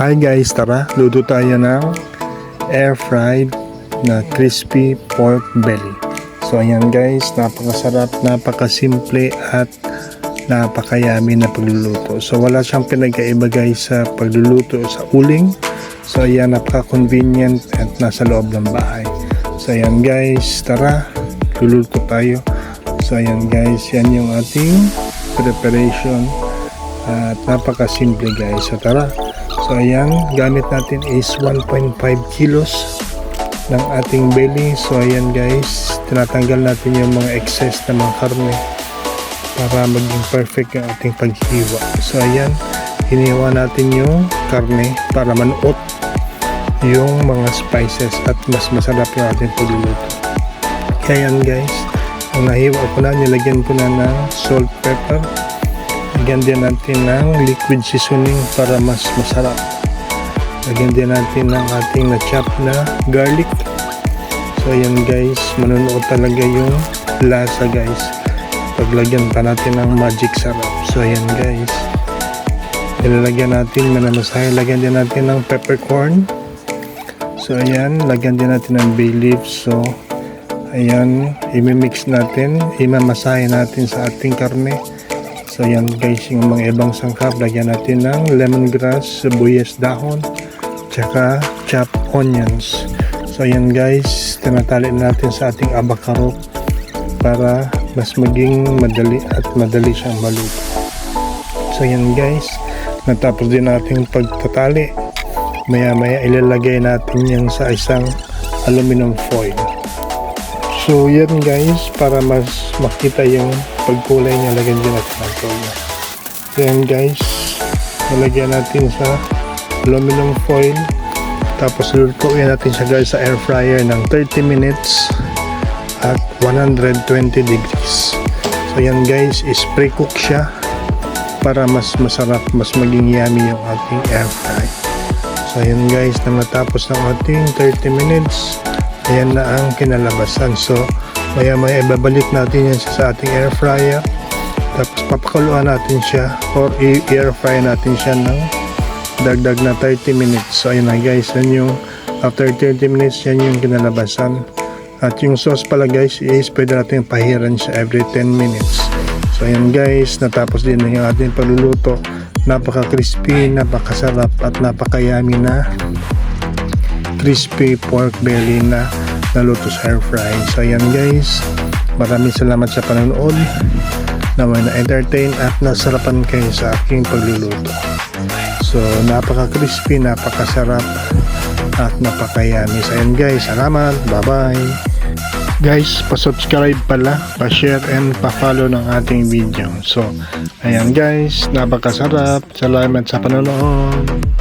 Hi guys, tara, luto tayo ng air fried na crispy pork belly. So ayan guys, napakasarap, napakasimple at napakayami na pagluluto. So wala siyang pinagkaiba guys sa pagluluto sa uling. So ayan, napaka-convenient at nasa loob ng bahay. So ayan guys, tara, luluto tayo. So ayan guys, yan yung ating preparation at napakasimple guys. So tara. So ayan, gamit natin is 1.5 kilos ng ating belly. So ayan guys, tinatanggal natin yung mga excess na mga karne para maging perfect yung ating paghiwa. So ayan, hiniwa natin yung karne para manuot yung mga spices at mas masarap yung ating pagluluto. Kaya ayan guys, ang nahiwa ko na, nilagyan ko na ng salt, pepper. Lagyan din natin ng liquid seasoning para mas masarap. Lagyan din natin ng ating na-chop na garlic. So ayan guys, manunuot talaga yung lasa guys. Paglagyan pa natin ng magic sarap. So ayan guys, ilalagyan natin, manamasahe. Lagyan din natin ng peppercorn. So ayan, lagyan din natin ng bay leaves. So ayan, imimix natin, imamasahe natin sa ating karne. So ayan guys, yung mga ibang sangkap, lagyan natin ng lemongrass, sibuyas dahon, tsaka chopped onions. So ayan guys, tinatali natin sa ating avocado para mas maging madali siyang maluto. So ayan guys, natapos din natin pagtatali. Maya maya ilalagay natin yan sa isang aluminum foil. So yan guys, para mas makita yung pagkulay niya, lagyan din natin ng toyo. So yan guys, nalagyan natin sa aluminum foil. Tapos lulutuin natin siya guys sa air fryer ng 30 minutes at 120 degrees. So yan guys, is pre-cook siya para mas masarap, mas maging yummy yung ating air fry. So yan guys, nang natapos ng ating 30 minutes, ayan na ang kinalabasan. So maya maya ibabalik natin yan sa ating air fryer, tapos papakuluan natin siya or i-air fry natin siya ng dagdag na 30 minutes. So ayun na guys, yan yung after 30 minutes, yan yung kinalabasan. At yung sauce pala guys is pwede natin pahiran siya every 10 minutes. So ayun guys, natapos din na yung ating pagluluto. Napaka crispy, napakasarap at napakayami na crispy pork belly na naluto sa air fry. So ayan guys, maraming salamat sa panonood. Naway na entertain at nasarapan kayo sa aking pagluluto. So napaka crispy, napakasarap at napakayami. So ayan guys, salamat, bye bye. Guys, pa-subscribe pala, pa-share and pa-follow ng ating video. So ayan guys, napakasarap. Salamat sa panonood.